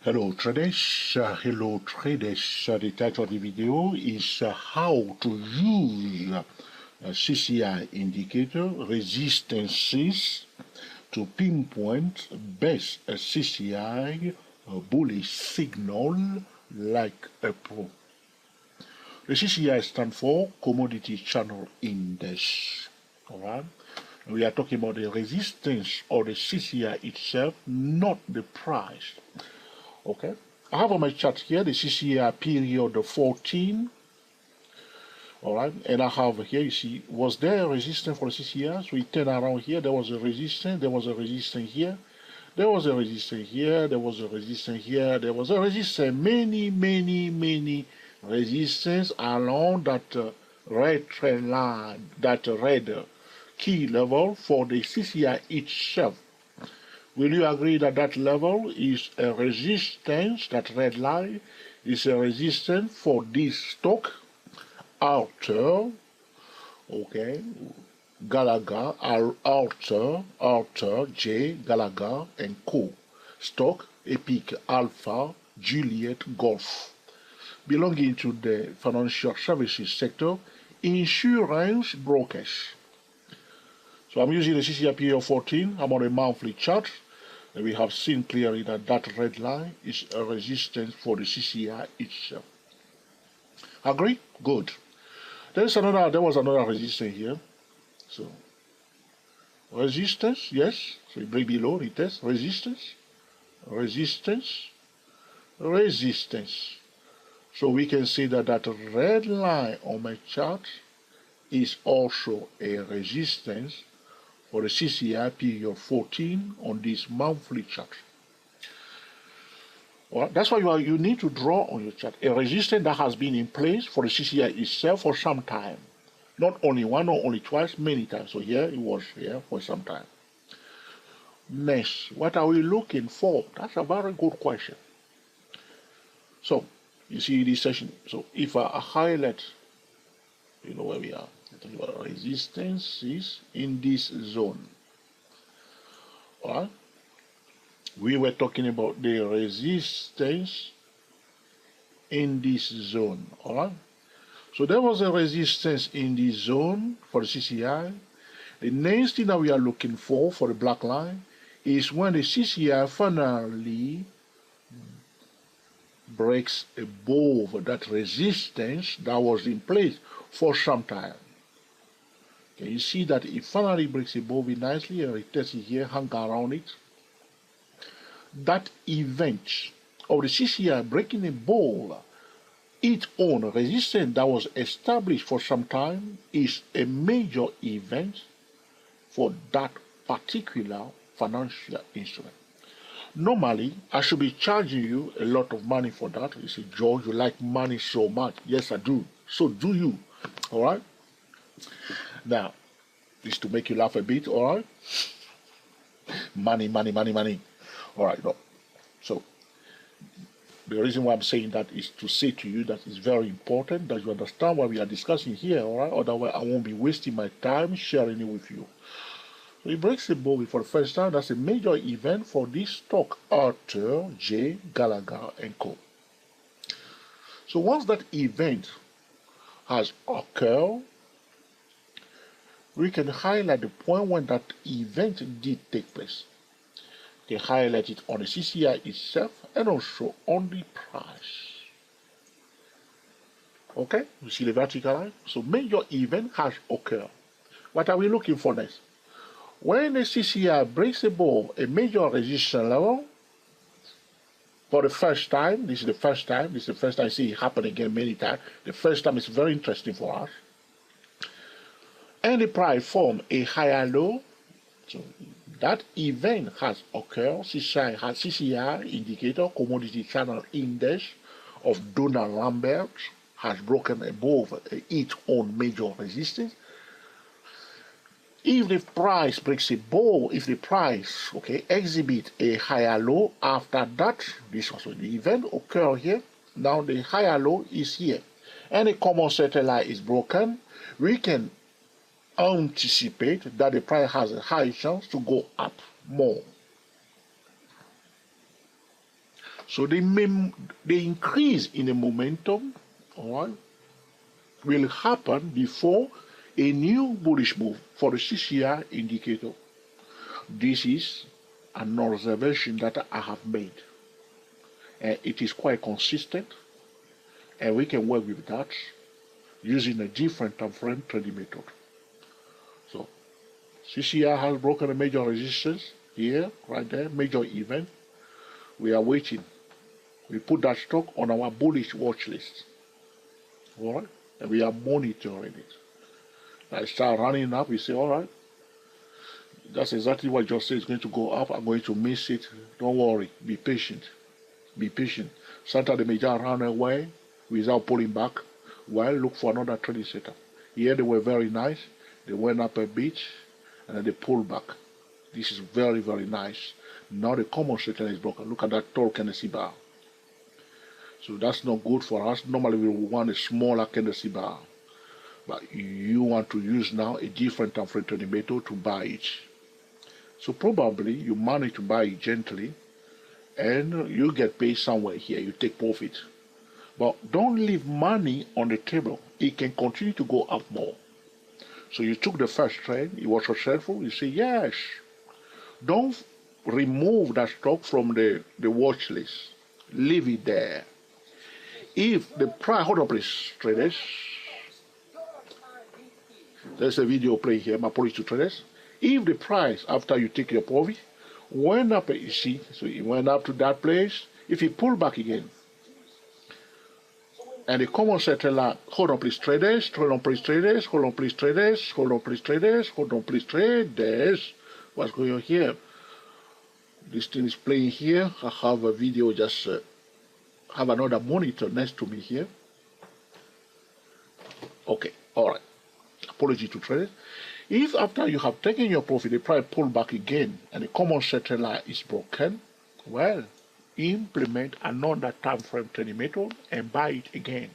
Hello traders, the title of the video is how to use CCI indicator resistances to pinpoint best CCI bullish signal like a pro. The CCI stands for Commodity Channel Index. Alright? We are talking about the resistance of the CCI itself, not the price. Okay, I have on my chart here the CCI period 14. All right, and I have here, you see, was there a resistance for the CCI? So we turn around here, there was a resistance, there was a resistance here, there was a resistance here, there was a resistance here, there was a resistance, many resistance along that red trend line, that red key level for the CCI itself. Will you agree that that level is a resistance, that red line is a resistance for this stock, Alter, okay, Gallagher, Alter, J, Gallagher, and Co. Stock, Epic, Alpha, Juliet, Golf. Belonging to the financial services sector, insurance brokers. So I'm using the CCI period 14. I'm on a monthly chart. And we have seen clearly that that red line is a resistance for the CCI itself. Agree? Good. There was another resistance here. So resistance, yes. So you break below, retest, resistance, resistance, resistance. So we can see that that red line on my chart is also a resistance for the CCI period 14 on this monthly chart. Well, that's why you need to draw on your chart a resistance that has been in place for the CCI itself for some time. Not only one, not only twice, many times. So here it was here for some time. Next, what are we looking for? That's a very good question. So, you see this session. So if I highlight, you know where we are. Resistances in this zone. All right? We were talking about the resistance in this zone. All right? So there was a resistance in this zone for the CCI. The next thing that we are looking for the black line is when the CCI finally breaks above that resistance that was in place for some time. You see that it finally breaks above it nicely and it tests it here, hang around it. That event of the CCI breaking above its own resistance that was established for some time is a major event for that particular financial instrument. Normally, I should be charging you a lot of money for that. You say, George, you like money so much. Yes, I do. So do you. All right? Now, this to make you laugh a bit, all right? Money. All right, no. So, the reason why I'm saying that is to say to you that it's very important that you understand what we are discussing here, all right? Otherwise, I won't be wasting my time sharing it with you. So, it breaks above it for the first time. That's a major event for this stock, Arthur J. Gallagher and Co. So, once that event has occurred, we can highlight the point when that event did take place. We can highlight it on the CCI itself and also on the price. Okay, you see the vertical line? So major event has occurred. What are we looking for next? When the CCI breaks above a major resistance level, for the first time, this is the first time I see it happen again many times. The first time is very interesting for us. And the price form a higher low. So that event has occurred. CCI indicator, Commodity Channel Index of Donald Lambert has broken above its own major resistance. If the price breaks above, if the price exhibit a higher low after that, this was the event occur here. Now the higher low is here, and the common center line is broken. We can anticipate that the price has a high chance to go up more. So the increase in the momentum, all right, will happen before a new bullish move for the CCI indicator. This is an observation that I have made. And it is quite consistent, and we can work with that using a different time frame trading method. So CCI has broken a major resistance here, right there, major event. We are waiting. We put that stock on our bullish watch list. All right? And we are monitoring it. I start running up, we say, all right, that's exactly what just said. It's going to go up. I'm going to miss it. Don't worry. Be patient. Be patient. Sometimes they may just run away without pulling back. Well, look for another trading setup. Here they were very nice. They went up a bit and then they pulled back. This is very, very nice. Now the common setup is broken. Look at that tall candlestick bar. So that's not good for us. Normally we want a smaller candlestick bar. But you want to use now a different time frame trading method to buy it. So probably you manage to buy it gently and you get paid somewhere here. You take profit. But don't leave money on the table. It can continue to go up more. So you took the first trade. It was successful. You say, yes. Don't remove that stock from the watch list. Leave it there. If the price, hold on please, traders. There's a video play here, my apologies to traders. If the price, after you take your profit, went up, you see, so it went up to that place, if it pull back again, and the common settler, hold on please traders, hold on please traders, hold on please traders, hold on please traders, hold on please traders, what's going on here? This thing is playing here. I have a video, just have another monitor next to me here. Okay, all right. Apology to traders. If after you have taken your profit, the price pull back again and the common settler is broken, well, implement another time frame trading method and buy it again.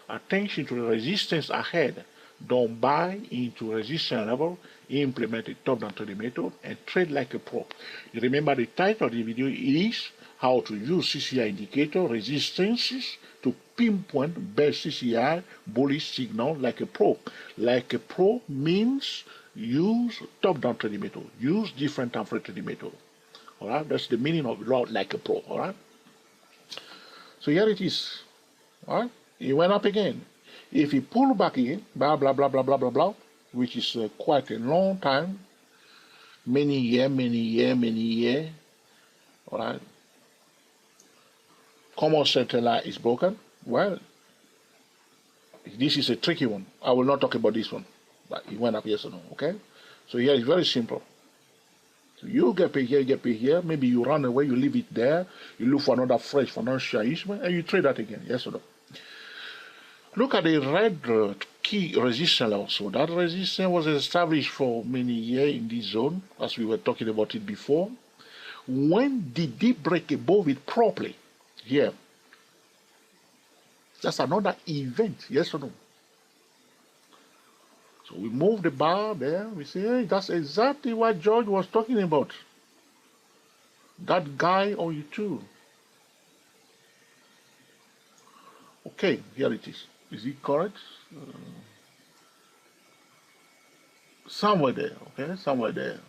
Attention to the resistance ahead. Don't buy into resistance level. Implement a top-down trading method and trade like a pro. You remember the title of the video is how to use CCI indicator resistances to pinpoint best CCI bullish signal like a pro. Like a pro means use top-down trading method. Use different time frame trading method. All right, that's the meaning of like a pro. All right. So here it is. All right, it went up again. If he pull back again, blah blah blah blah blah blah blah, which is quite a long time, many year. All right. Common settler is broken. Well, this is a tricky one. I will not talk about this one, but it went up, yes or no. Okay. So here it's very simple. So you get paid here, you get paid here. Maybe you run away, you leave it there. You look for another fresh financial instrument, and you trade that again. Yes or no? Look at the red key resistance also. That resistance was established for many years in this zone, as we were talking about it before. When did they break above it properly? Here. That's another event, yes or no? So we move the bar there. We say, hey, that's exactly what George was talking about. That guy on YouTube. Okay, here it is. Is it correct? Somewhere there, okay? Somewhere there.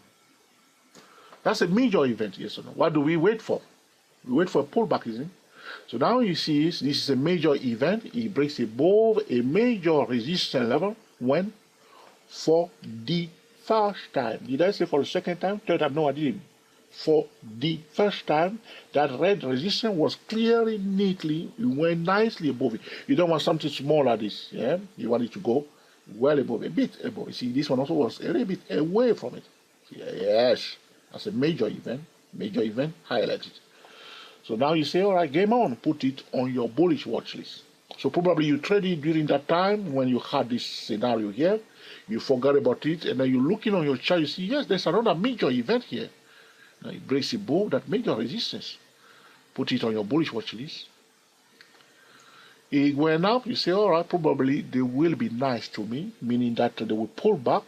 That's a major event, yes or no? What do we wait for? We wait for a pullback, isn't it? So now you see this is a major event. It breaks above a major resistance level when? For the first time. Did I say for the second time? Third time? No, I didn't. For the first time, that red resistance was clearly, neatly, it went nicely above it. You don't want something small like this, yeah? You want it to go well above, a bit above. You see, this one also was a little bit away from it. Yes, that's a major event, highlight it. So now you say, all right, game on, put it on your bullish watch list. So probably you traded during that time when you had this scenario here, you forgot about it, and then you're looking on your chart, you see, yes, there's another major event here. Now it breaks above that major resistance. Put it on your bullish watch list. It went up, you say, all right, probably they will be nice to me, meaning that they will pull back,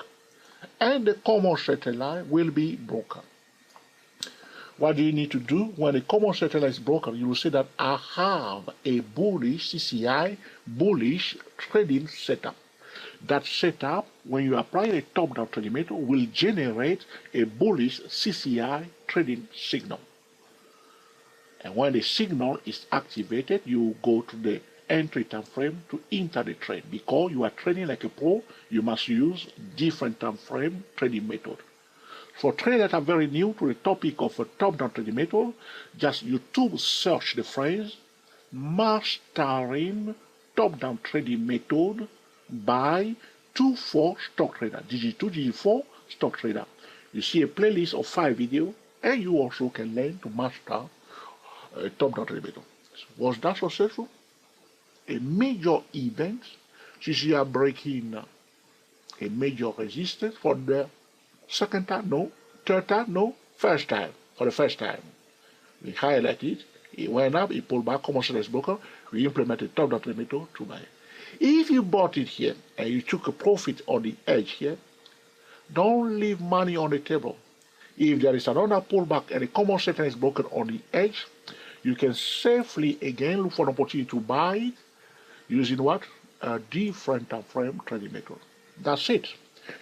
and the common settler line will be broken. What do you need to do? When a common settler is broken, you will say that I have a bullish CCI bullish trading setup. That setup, when you apply a top-down trading method, will generate a bullish CCI trading signal. And when the signal is activated, you go to the entry time frame to enter the trade. Because you are trading like a pro, you must use different time frame trading method. For traders that are very new to the topic of a top-down trading method, just YouTube search the phrase mastering top-down trading method by 24 stock trader, DG2, DG4 stock trader. You see a playlist of 5 videos, and you also can learn to master a top-down trading method. Was that successful? A major event, CCI breaking a major resistance for the second time, no. Third time, no. First time, for the first time. We highlight it, it went up, it pulled back, commercial is broken, we implemented top-down trading method to buy. If you bought it here and you took a profit on the edge here, don't leave money on the table. If there is another pullback and the common settlement is broken on the edge, you can safely again look for an opportunity to buy it using what? A different time frame trading method. That's it.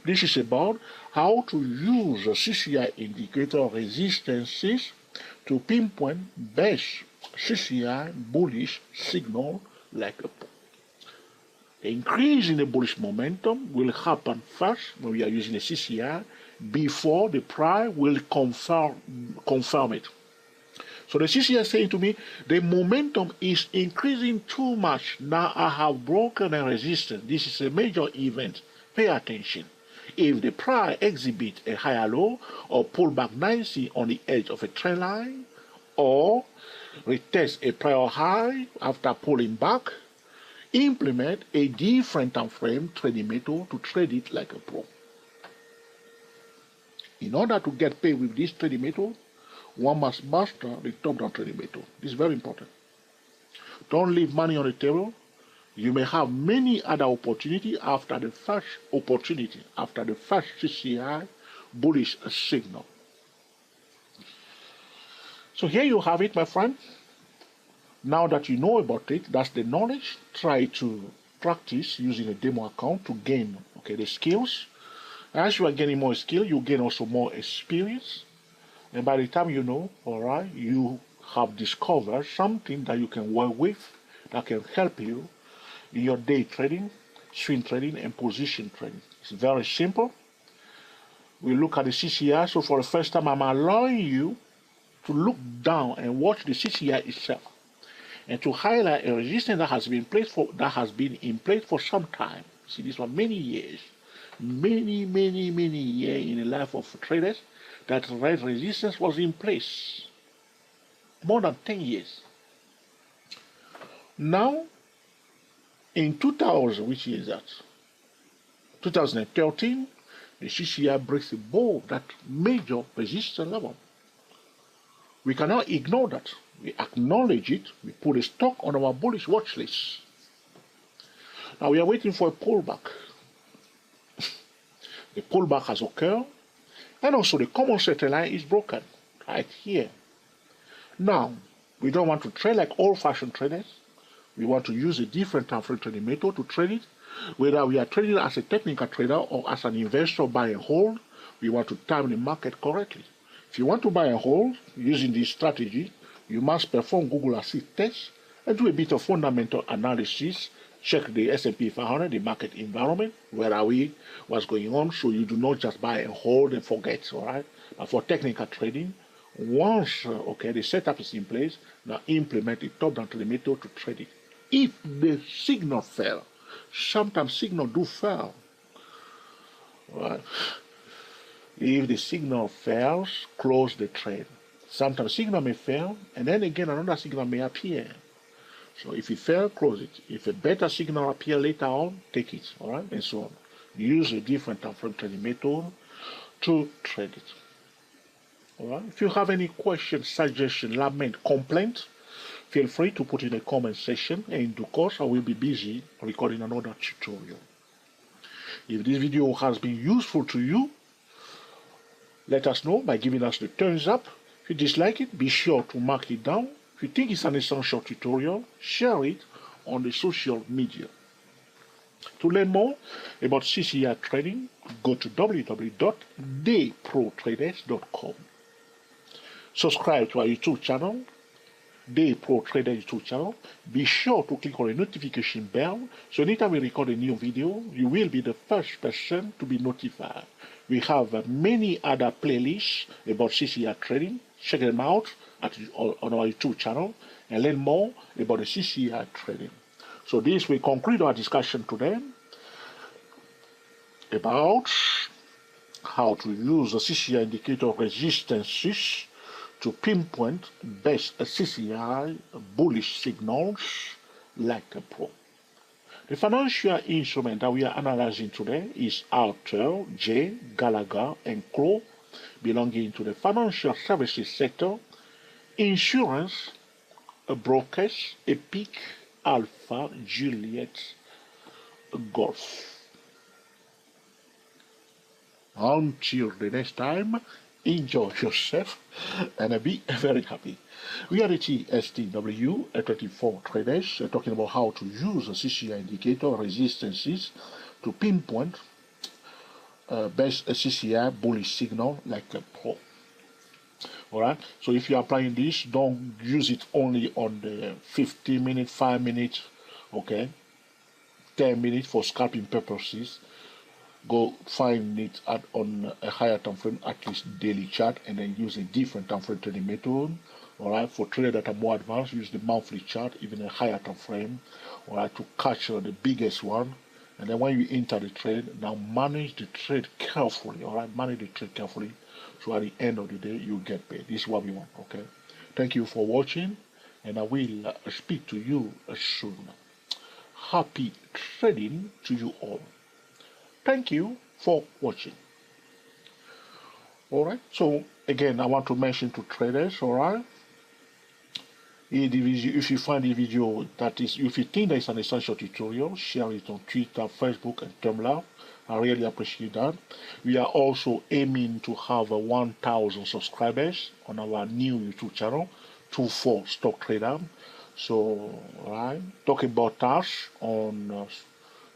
This is about how to use the CCI indicator resistances to pinpoint best CCI bullish signal like a put. The increase in the bullish momentum will happen first when we are using a CCI before the price will confirm it. So the CCI is saying to me, the momentum is increasing too much. Now I have broken a resistance. This is a major event. Pay attention. If the price exhibits a higher low or pull back nicely on the edge of a trend line or retest a prior high after pulling back, implement a different time frame trading method to trade it like a pro. In order to get paid with this trading method, one must master the top-down trading method. This is very important. Don't leave money on the table. You may have many other opportunities after the first CCI bullish signal. So here you have it, my friend. Now that you know about it, that's the knowledge. Try to practice using a demo account to gain the skills. As you are gaining more skill, you gain also more experience. And by the time you know, you have discovered something that you can work with that can help you in your day trading, swing trading, and position trading. It's very simple. We look at the CCI. So for the first time, I'm allowing you to look down and watch the CCI itself, and to highlight a resistance that has been in place for some time. See, this for many years, many years in the life of traders. That red resistance was in place more than 10 years. Now, in 2000, which year is that? 2013, the CCI breaks above that major resistance level. We cannot ignore that. We acknowledge it. We put a stock on our bullish watch list. Now we are waiting for a pullback. The pullback has occurred, and also the common settlement line is broken right here. Now, we don't want to trade like old-fashioned traders. We want to use a different time frame trading method to trade it. Whether we are trading as a technical trader or as an investor, buy and hold, we want to time the market correctly. If you want to buy and hold using this strategy, you must perform Google Assist tests and do a bit of fundamental analysis. Check the S&P 500, the market environment, where are we, what's going on, so you do not just buy and hold and forget, all right? But for technical trading, once the setup is in place, now implement the top-down trading method to trade it. If the signal fail, sometimes signal do fail, right? If the signal fails, close the trade. Sometimes signal may fail, and then again another signal may appear. So if it fails, close it. If a better signal appears later on, take it, all right, and so on. Use a different time frame trading method to trade it. All right. If you have any questions, suggestions, lament, complaint, feel free to put in the comment section, and in due course I will be busy recording another tutorial. If this video has been useful to you, let us know by giving us the thumbs up. you dislike it, be sure to mark it down. If you think it's an essential tutorial, share it on the social media. To learn more about CCI trading, go to www.dayprotraders.com. Subscribe to our YouTube channel, Day Pro Trader YouTube channel. Be sure to click on the notification bell so anytime we record a new video, you will be the first person to be notified. We have many other playlists about CCI trading. Check them out on our YouTube channel and learn more about the CCI trading. So this will conclude our discussion today about how to use the CCI indicator resistances to pinpoint best CCI bullish signals like a pro. The financial instrument that we are analyzing today is Arthur J. Gallagher and Co., belonging to the financial services sector, insurance, brokers, Epic, Alpha, Juliet, Golf. Until the next time, enjoy yourself and be very happy. We are the TSTW 24 traders talking about how to use the CCI indicator resistances to pinpoint best CCI bullish signal like a pro. Alright, so if you're applying this, don't use it only on the 15 minute, 5 minutes, okay, 10 minutes for scalping purposes. Go find it on a higher time frame, at least daily chart, and then use a different time frame trading method. Alright, for traders that are more advanced, use the monthly chart, even a higher time frame, alright, to catch the biggest one. And then when you enter the trade, now manage the trade carefully. Alright, manage the trade carefully, so at the end of the day you get paid. This is what we want. Okay, thank you for watching, and I will speak to you soon. Happy trading to you all. Thank you for watching. Alright, so again, I want to mention to traders, alright, if you find the video if you think that it's an essential tutorial, share it on Twitter, Facebook, and Tumblr. I really appreciate that. We are also aiming to have 1,000 subscribers on our new YouTube channel, 24 Stock Trader. So, alright, talk about us on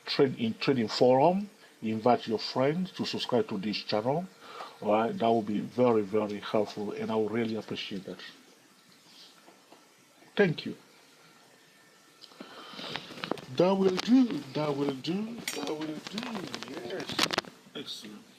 trading forum. Invite your friends to subscribe to this channel. Alright, that will be very, very helpful, and I would really appreciate that. Thank you. That will do. Yes. Excellent.